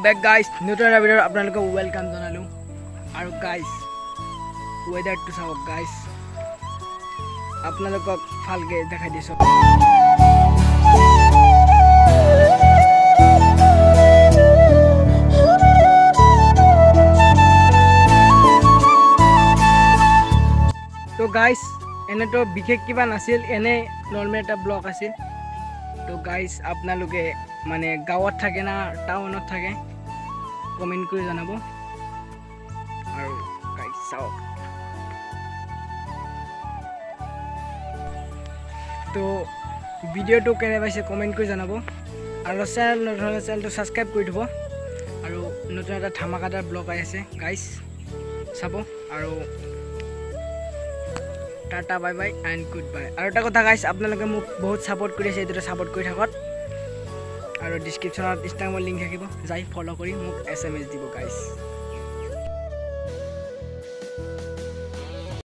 back guys. Newton video আপোনালোকক welcome জনালো আৰু guys weather to চাওক guys আপোনালোকক ভালকে দেখাই দিছো তো guys এনে তো বিশেষ কিবা নাছিল এনে নরমাল এটা ব্লগ আছিল তো গাইস আপোনালোকে মানে গাঁৱত থাকে না টাউনত থাকে কমেন্ট কৰি জনাব আৰু গাইস চাওক তো ভিডিওটো কেনে পাইছে কমেন্ট কৰি জনাব আৰু চেনেলটো সাবস্ক্ৰাইব কৰি দিব আৰু নতুন এটা ধামাকাদাৰ ব্লগ আহি আছে গাইস চাব আৰু tata bye bye and good bye আৰু এটা কথা গাইস আপোনালোকে মোক বহুত সাপোৰ্ট কৰি আছে এটো সাপোৰ্ট কৰি থাকক আৰু ডেসক্ৰিপচনত ইনষ্টাগ্ৰামৰ লিংক থাকিব যাই ফলো কৰি মোক এসএমএস দিব গাইস